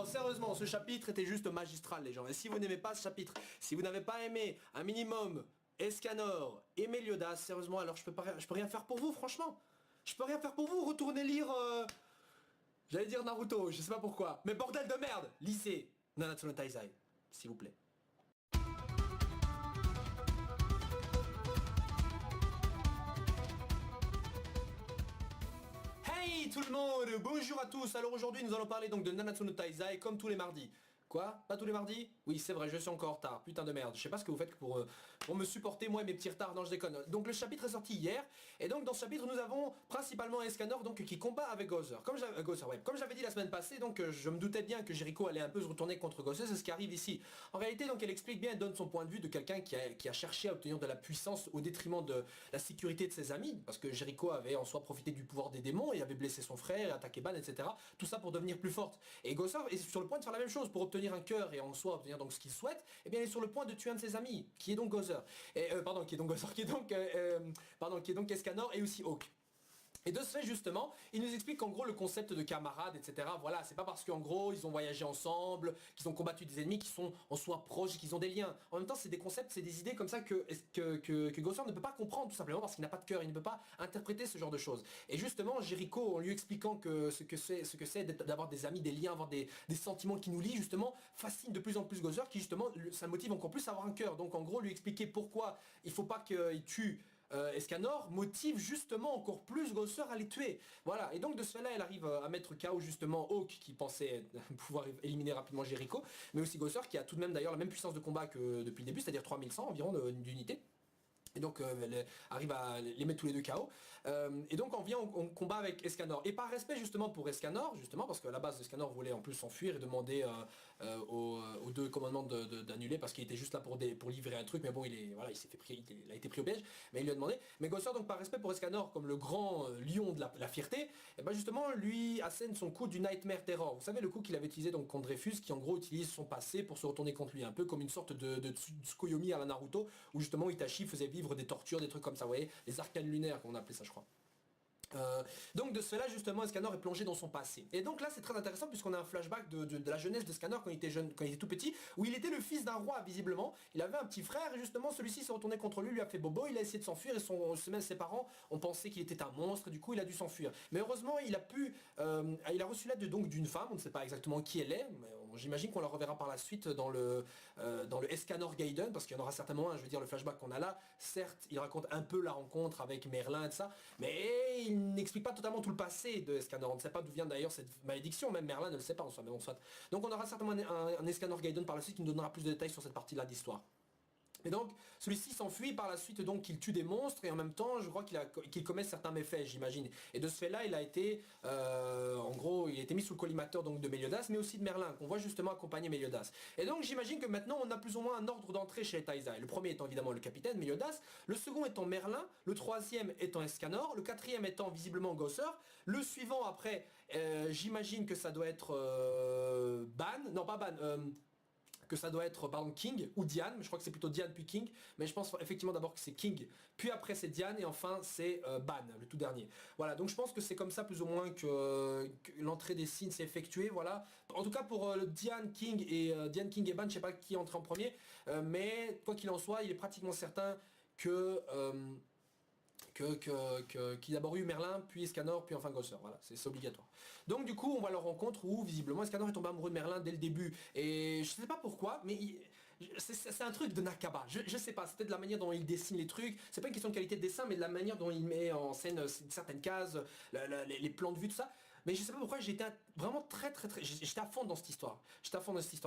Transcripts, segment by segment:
Non, sérieusement, ce chapitre était juste magistral, les gens. Et si vous n'aimez pas ce chapitre, si vous n'avez pas aimé un minimum Escanor et Meliodas, sérieusement, alors je peux rien faire pour vous, franchement. Je peux rien faire pour vous, retournez lire... J'allais dire Naruto, je sais pas pourquoi. Mais bordel de merde, lisez Nanatsu no Taizai, s'il vous plaît. Hey tout le monde, bonjour à tous. Alors aujourd'hui nous allons parler donc de Nanatsu no Taizai comme tous les mardis. Quoi? Pas tous les mardis? Oui c'est vrai, je suis encore en retard, putain de merde. Je sais pas ce que vous faites pour me supporter moi et mes petits retards, non je déconne. Donc le chapitre est sorti hier, et donc dans ce chapitre nous avons principalement Escanor donc qui combat avec Gozer. Comme j'avais dit la semaine passée, donc je me doutais bien que Jericho allait un peu se retourner contre Gozer, c'est ce qui arrive ici. En réalité donc elle explique bien, elle donne son point de vue de quelqu'un qui a cherché à obtenir de la puissance au détriment de la sécurité de ses amis, parce que Jericho avait en soi profité du pouvoir des démons, et avait blessé son frère, attaqué Ban, etc. Tout ça pour devenir plus forte. Et Gozer est sur le point de faire la même chose pour obtenir un cœur et en soi obtenir donc ce qu'il souhaite, et bien il est sur le point de tuer un de ses amis, qui est donc Gozer. Et qui est donc Escanor et aussi Hawk. Et de ce fait justement, il nous explique qu'en gros le concept de camarade, etc. Voilà, c'est pas parce qu'en gros ils ont voyagé ensemble, qu'ils ont combattu des ennemis qui sont en soi proches, qu'ils ont des liens. En même temps c'est des concepts, c'est des idées comme ça que Gozer ne peut pas comprendre tout simplement parce qu'il n'a pas de cœur, il ne peut pas interpréter ce genre de choses. Et justement Jericho, en lui expliquant que ce que c'est d'avoir des amis, des liens, avoir des sentiments qui nous lient justement, fascine de plus en plus Gozer, qui justement ça motive encore plus à avoir un cœur. Donc en gros lui expliquer pourquoi il faut pas qu'il tue Escanor motive justement encore plus Gozer à les tuer. Voilà, et donc de ce fait là elle arrive à mettre KO justement Hawk qui pensait pouvoir éliminer rapidement Jericho, mais aussi Gozer qui a tout de même d'ailleurs la même puissance de combat que depuis le début, c'est-à-dire 3100 environ d'unités. Et donc elle arrive à les mettre tous les deux KO. Et donc on vient on combat avec Escanor. Et par respect justement pour Escanor, justement parce qu'à la base Escanor voulait en plus s'enfuir et demander aux deux commandements d'annuler parce qu'il était juste là pour livrer un truc, mais bon il s'est fait pris, il a été pris au piège, mais il lui a demandé. Mais Gozer donc par respect pour Escanor comme le grand lion de la fierté, et ben justement lui assène son coup du Nightmare Terror. Vous savez le coup qu'il avait utilisé donc contre Dreyfus, qui en gros utilise son passé pour se retourner contre lui, un peu comme une sorte de Tsukuyomi à la Naruto, où justement Itachi faisait vivre des tortures, des trucs comme ça, vous voyez, les arcanes lunaires comme on appelait ça je crois. Donc de cela justement Escanor est plongé dans son passé. Et donc là c'est très intéressant puisqu'on a un flashback de la jeunesse d'Escanor quand il était jeune, quand il était tout petit, où il était le fils d'un roi visiblement. Il avait un petit frère et justement celui-ci s'est retourné contre lui, lui a fait bobo, il a essayé de s'enfuir et même ses parents ont pensé qu'il était un monstre, du coup il a dû s'enfuir. Mais heureusement il a reçu l'aide donc d'une femme, on ne sait pas exactement qui elle est, mais j'imagine qu'on la reverra par la suite dans le Escanor Gaiden, parce qu'il y en aura certainement un, je veux dire le flashback qu'on a là, certes il raconte un peu la rencontre avec Merlin et tout ça, mais il n'explique pas totalement tout le passé de Escanor. On ne sait pas d'où vient d'ailleurs cette malédiction, même Merlin ne le sait pas en soi, mais bon soit. Donc on aura certainement un Escanor Gaiden par la suite qui nous donnera plus de détails sur cette partie-là d'histoire. Et donc, celui-ci s'enfuit par la suite, donc il tue des monstres et en même temps, je crois qu'il commet certains méfaits, j'imagine. Et de ce fait-là, il a été, en gros, il a été mis sous le collimateur donc de Meliodas, mais aussi de Merlin, qu'on voit justement accompagner Meliodas. Et donc, j'imagine que maintenant, on a plus ou moins un ordre d'entrée chez les Taizai. Le premier étant évidemment le capitaine, Meliodas, le second étant Merlin, le troisième étant Escanor, le quatrième étant visiblement Gozer, le suivant après, j'imagine que ça doit être Ban, non pas Ban, que ça doit être pardon King ou Diane, mais je crois que c'est plutôt Diane puis King, mais je pense effectivement d'abord que c'est King, puis après c'est Diane et enfin c'est Ban, le tout dernier. Voilà, donc je pense que c'est comme ça plus ou moins que l'entrée des signes s'est effectuée, voilà. En tout cas pour Diane King et Ban, je sais pas qui est entré en premier, mais quoi qu'il en soit, il est pratiquement certain que qu'il a d'abord eu Merlin, puis Escanor, puis enfin Gozer, voilà, c'est obligatoire. Donc du coup on voit leur rencontre où visiblement Escanor est tombé amoureux de Merlin dès le début, et je sais pas pourquoi, mais c'est un truc de Nakaba, je sais pas, c'est peut-être la manière dont il dessine les trucs, c'est pas une question de qualité de dessin, mais de la manière dont il met en scène certaines cases, les plans de vue, tout ça. Mais je sais pas pourquoi j'étais vraiment j'étais à fond dans cette histoire.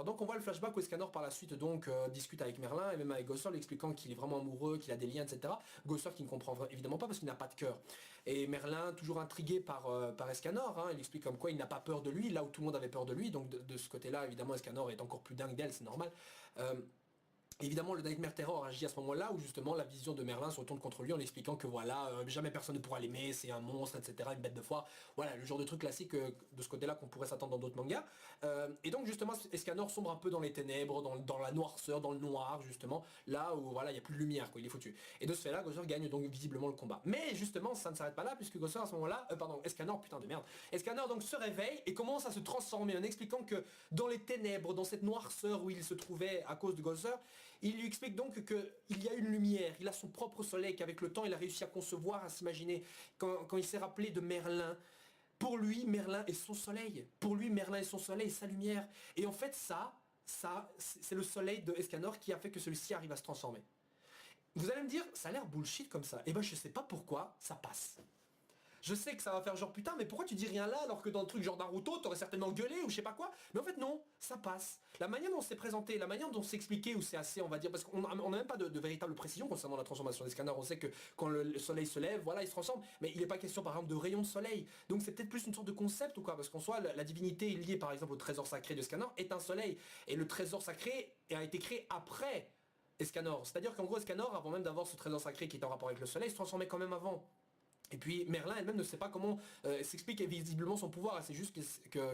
Donc on voit le flashback où Escanor par la suite donc discute avec Merlin et même avec Gozer lui expliquant qu'il est vraiment amoureux, qu'il a des liens, etc. Gozer qui ne comprend évidemment pas parce qu'il n'a pas de cœur. Et Merlin toujours intrigué par Escanor, hein, il explique comme quoi il n'a pas peur de lui, là où tout le monde avait peur de lui, donc de ce côté-là évidemment Escanor est encore plus dingue d'elle, c'est normal. Évidemment, le Nightmare Terror agit à ce moment-là où justement la vision de Merlin se retourne contre lui en expliquant que voilà, jamais personne ne pourra l'aimer, c'est un monstre, etc., une bête de foire. Voilà, le genre de truc classique de ce côté-là qu'on pourrait s'attendre dans d'autres mangas. Et donc justement, Escanor sombre un peu dans les ténèbres, dans la noirceur, dans le noir, justement, là où voilà, il n'y a plus de lumière, quoi, il est foutu. Et de ce fait-là, Gosser gagne donc visiblement le combat. Mais justement, ça ne s'arrête pas là, puisque Gosser à ce moment-là, pardon, Escanor, putain de merde, Escanor donc se réveille et commence à se transformer en expliquant que dans les ténèbres, dans cette noirceur où il se trouvait à cause de Gosser, il lui explique donc qu'il y a une lumière, il a son propre soleil, qu'avec le temps il a réussi à concevoir, à s'imaginer, quand il s'est rappelé de Merlin. Pour lui, Merlin est son soleil. Pour lui, Merlin est son soleil, sa lumière. Et en fait, ça c'est le soleil de Escanor qui a fait que celui-ci arrive à se transformer. Vous allez me dire, ça a l'air bullshit comme ça. Et ben je sais pas pourquoi, ça passe. Je sais que ça va faire genre putain mais pourquoi tu dis rien là alors que dans le truc genre Naruto t'aurais certainement gueulé ou je sais pas quoi. Mais en fait non, ça passe. La manière dont c'est présenté, la manière dont c'est expliqué où c'est assez on va dire parce qu'on n'a même pas de véritable précision concernant la transformation des scanners. On sait que quand le soleil se lève, voilà il se transforme. Mais il n'est pas question par exemple de rayons de soleil. Donc c'est peut-être plus une sorte de concept ou quoi. Parce qu'en soi la divinité liée par exemple au trésor sacré de Scanner est un soleil. Et le trésor sacré a été créé après Escanor. C'est-à-dire qu'en gros Escanor avant même d'avoir ce trésor sacré qui est en rapport avec le soleil se transformait quand même avant. Et puis Merlin elle-même ne sait pas comment s'explique visiblement son pouvoir, c'est juste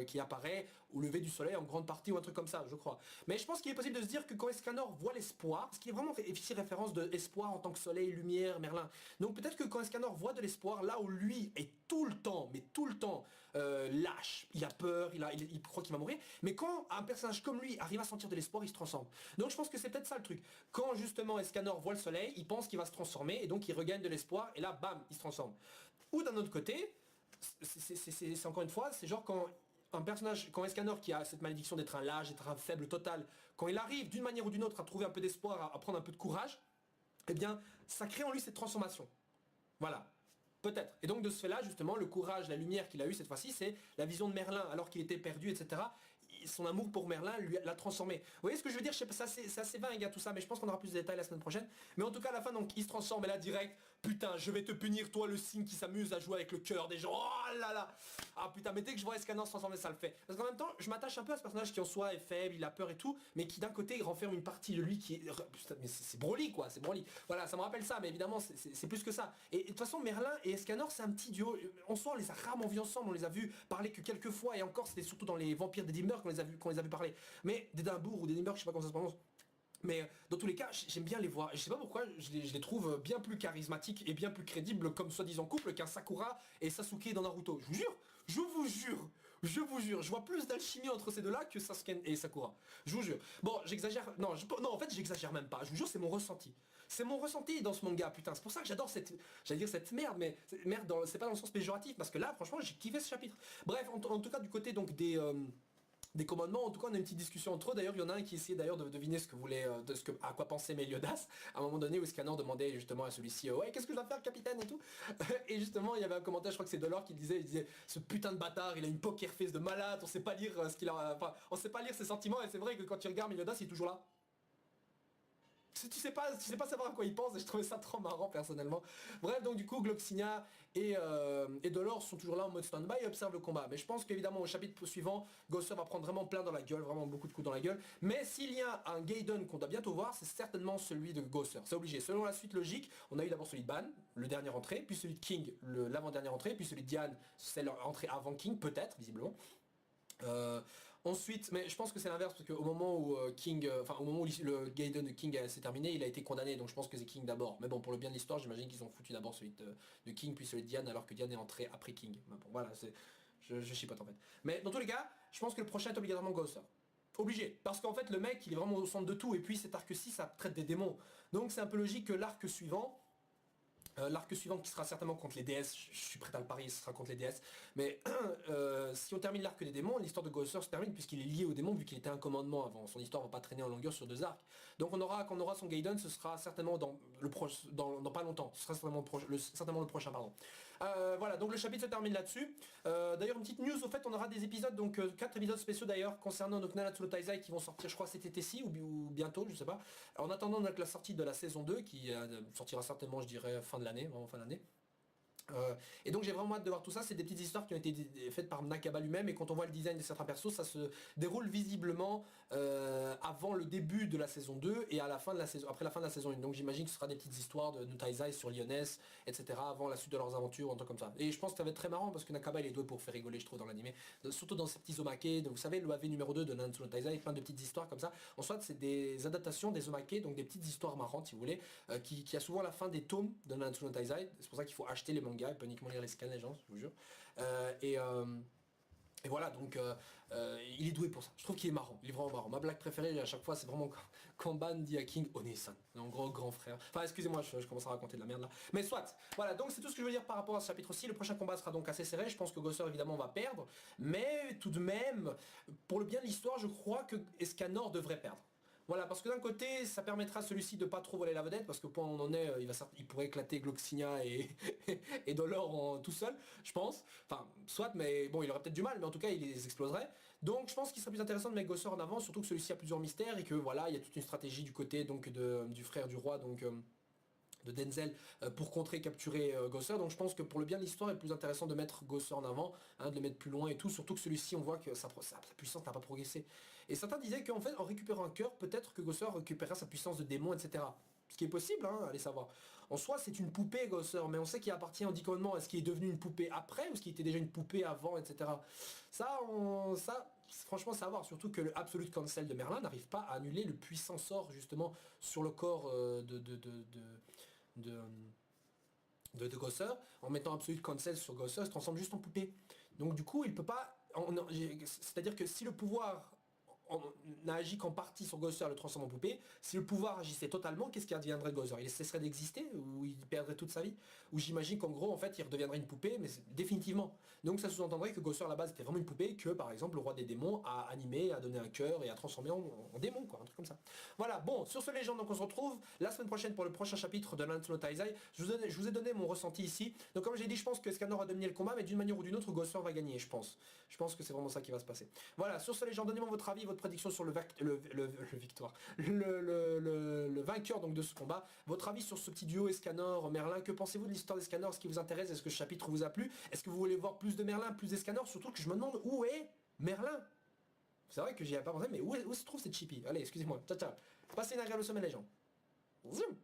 qu'il apparaît au lever du soleil en grande partie ou un truc comme ça, je crois. Mais je pense qu'il est possible de se dire que quand Escanor voit l'espoir, ce qui est vraiment ici référence de espoir en tant que soleil, lumière, Merlin. Donc peut-être que quand Escanor voit de l'espoir, là où lui est tout le temps, mais tout le temps lâche, il a peur, il croit qu'il va mourir, mais quand un personnage comme lui arrive à sentir de l'espoir, il se transforme. Donc je pense que c'est peut-être ça le truc. Quand justement Escanor voit le soleil, il pense qu'il va se transformer et donc il regagne de l'espoir et là bam, il se transforme. Ou d'un autre côté, c'est encore une fois, c'est genre quand un personnage, quand Escanor qui a cette malédiction d'être un lâche, d'être un faible total, quand il arrive d'une manière ou d'une autre à trouver un peu d'espoir, à prendre un peu de courage, eh bien ça crée en lui cette transformation. Voilà. Peut-être. Et donc de ce fait-là, justement, le courage, la lumière qu'il a eu cette fois-ci, c'est la vision de Merlin, alors qu'il était perdu, etc. Son amour pour Merlin l'a transformé. Vous voyez ce que je veux dire? Je sais pas, c'est assez vague, tout ça, mais je pense qu'on aura plus de détails la semaine prochaine. Mais en tout cas, à la fin, donc, il se transforme, et là, direct, putain, je vais te punir, toi, le signe qui s'amuse à jouer avec le cœur des gens. Oh là là. Ah putain, mais dès que je vois Escanor se transformer, ça le fait. Parce qu'en même temps, je m'attache un peu à ce personnage qui en soi est faible, il a peur et tout, mais qui d'un côté, il renferme une partie de lui qui est... Putain, mais c'est Broly, quoi, c'est Broly. Voilà, ça me rappelle ça, mais évidemment, c'est plus que ça. Et de toute façon, Merlin et Escanor, c'est un petit duo. En soi, on les a rarement vus ensemble, on les a vus parler que quelques fois, et encore, c'était surtout dans les Vampires d'Edinburgh qu'on les a vus parler. Mais d'Édimbourg ou d'Edinburgh, je sais pas comment ça se prononce. Mais dans tous les cas, j'aime bien les voir. Et je sais pas pourquoi, je les trouve bien plus charismatiques et bien plus crédibles comme soi-disant couple qu'un Sakura et Sasuke dans Naruto. Je vous jure, je vous jure, je vous jure. Je vois plus d'alchimie entre ces deux-là que Sasuke et Sakura. Je vous jure. Bon, j'exagère. Non, non, en fait, j'exagère même pas. Je vous jure, c'est mon ressenti. C'est mon ressenti dans ce manga, putain. C'est pour ça que j'adore cette... J'allais dire cette merde, mais merde, c'est pas dans le sens péjoratif. Parce que là, franchement, j'ai kiffé ce chapitre. Bref, en tout cas, du côté donc des commandements, en tout cas on a une petite discussion entre eux, d'ailleurs il y en a un qui essayait d'ailleurs de deviner ce que voulait, à quoi pensait Meliodas, à un moment donné où Scanner demandait justement à celui-ci ouais qu'est-ce que je dois faire capitaine et tout, et justement il y avait un commentaire, je crois que c'est Delors qui il disait ce putain de bâtard il a une poker face de malade, on sait pas lire ce qu'il a, enfin on sait pas lire ses sentiments, et c'est vrai que quand tu regardes Meliodas il est toujours là. Tu sais pas savoir à quoi il pense, et je trouvais ça trop marrant personnellement. Bref, donc du coup Gloxinia et Dolor sont toujours là en mode stand-by et observent le combat. Mais je pense qu'évidemment au chapitre suivant, Gosser va prendre vraiment plein dans la gueule, vraiment beaucoup de coups dans la gueule. Mais s'il y a un Gaiden qu'on doit bientôt voir, c'est certainement celui de Gosser. C'est obligé. Selon la suite logique, on a eu d'abord celui de Ban, le dernier entrée, puis celui de King, l'avant-dernière entrée, puis celui de Diane, c'est leur entrée avant King, peut-être, visiblement. Ensuite, mais je pense que c'est l'inverse parce qu'au moment où King, enfin au moment où le Gaiden de King s'est terminé, il a été condamné, donc je pense que c'est King d'abord. Mais bon, pour le bien de l'histoire, j'imagine qu'ils ont foutu d'abord celui de King puis celui de Diane alors que Diane est entré après King. Mais bon, voilà, je chipote en fait. Mais dans tous les cas, je pense que le prochain est obligatoirement Ghost. Obligé, parce qu'en fait le mec il est vraiment au centre de tout, et puis cet arc-ci ça traite des démons. Donc c'est un peu logique que l'arc suivant, l'arc suivant qui sera certainement contre les déesses, je suis prêt à le parier, ce sera contre les déesses, mais si on termine l'arc des démons, l'histoire de Gosser se termine puisqu'il est lié aux démons vu qu'il était un commandement avant, son histoire va pas traîner en longueur sur deux arcs. Donc quand on aura son Gaiden, ce sera certainement dans pas longtemps, ce sera certainement le prochain, pardon. Voilà, donc le chapitre se termine là-dessus. D'ailleurs une petite news, au fait on aura des épisodes, donc 4 épisodes spéciaux d'ailleurs concernant donc Nanatsu no Taizai qui vont sortir je crois cet été-ci ou bientôt, je sais pas. En attendant donc la sortie de la saison 2 qui sortira certainement je dirais fin de l'année, vraiment fin d'année. Et donc j'ai vraiment hâte de voir tout ça, c'est des petites histoires qui ont été faites par Nakaba lui-même et quand on voit le design de certains persos, ça se déroule visiblement avant le début de la saison 2 et à la fin de la saison, après la fin de la saison 1. Donc j'imagine que ce sera des petites histoires de Taizai sur Lyonesse, etc. avant la suite de leurs aventures, un truc comme ça. Et je pense que ça va être très marrant parce que Nakaba il est doué pour faire rigoler je trouve dans l'anime, surtout dans ces petits omake, vous savez le AV numéro 2 de Nanatsu no Taizai, plein de petites histoires comme ça. En soit c'est des adaptations des omake, donc des petites histoires marrantes si vous voulez, qui a souvent la fin des tomes de Nanatsu no Taizai, c'est pour ça qu'il faut acheter les mangas, il peut uniquement lire les scans les gens, je vous jure. Et voilà, donc il est doué pour ça. Je trouve qu'il est marrant, il est vraiment marrant. Ma blague préférée à chaque fois, c'est vraiment quand Ban dit à King One-san, en gros grand frère. Enfin, excusez-moi, je commence à raconter de la merde là. Mais soit, voilà, donc c'est tout ce que je veux dire par rapport à ce chapitre-ci. Le prochain combat sera donc assez serré. Je pense que Gosser évidemment va perdre. Mais tout de même, pour le bien de l'histoire, je crois que Escanor devrait perdre. Voilà, parce que d'un côté, ça permettra à celui-ci de pas trop voler la vedette, parce que point où on en est, il pourrait éclater Gloxinia et, et Dolor tout seul, je pense. Enfin, soit, mais bon, il aurait peut-être du mal, mais en tout cas, il les exploserait. Donc, je pense qu'il serait plus intéressant de mettre Gosser en avant, surtout que celui-ci a plusieurs mystères, et que voilà, il y a toute une stratégie du côté donc du frère du roi, donc de Denzel pour contrer, capturer Gosser. Donc je pense que pour le bien de l'histoire, il est plus intéressant de mettre Gosser en avant, hein, de le mettre plus loin et tout, surtout que celui-ci, on voit que sa puissance n'a pas progressé. Et certains disaient qu'en fait, en récupérant un cœur, peut-être que Gosser récupérera sa puissance de démon, etc. Ce qui est possible, hein, allez savoir. En soi, c'est une poupée, Gosser, mais on sait qu'il appartient au commandement. Est-ce qu'il est devenu une poupée après, ou est-ce qu'il était déjà une poupée avant, etc. Ça, franchement, ça va voir. Surtout que le Absolute Cancel de Merlin n'arrive pas à annuler le puissant sort, justement, sur le corps de, de Gosser, en mettant Absolute Cancel sur Gosser, il se transforme juste en poupée. Donc du coup, il peut pas... C'est-à-dire que si le pouvoir n'a agi qu'en partie sur Gosser, le transforme en poupée, si le pouvoir agissait totalement, qu'est-ce qui adviendrait de Gosser? Il cesserait d'exister ou il perdrait toute sa vie? Ou j'imagine qu'en gros, en fait, il redeviendrait une poupée, mais définitivement. Donc ça sous-entendrait que Gosser à la base était vraiment une poupée, que par exemple le roi des démons a animé, a donné un cœur et a transformé en démon, quoi, un truc comme ça. Voilà, bon, sur ce légende, donc on se retrouve la semaine prochaine pour le prochain chapitre de Nanatsu no Taizai. Je vous ai donné mon ressenti ici. Donc comme j'ai dit, je pense que Escanor a dominé le combat, mais d'une manière ou d'une autre, Gosser va gagner, je pense. Je pense que c'est vraiment ça qui va se passer. Voilà, sur ce légende, donnez-moi votre avis, votre prédiction sur le victoire, le vainqueur donc de ce combat. Votre avis sur ce petit duo Escanor Merlin, que pensez-vous de l'histoire d'Escanor? Est-ce qui vous intéresse? Est-ce que ce chapitre vous a plu? Est-ce que vous voulez voir plus de Merlin, plus d'Escanor? Surtout que je me demande où est Merlin. C'est vrai que j'y avais pas pensé, mais où se trouve cette chippie? Allez, excusez-moi, ciao ciao. Passez une agréable semaine les gens. Zoom.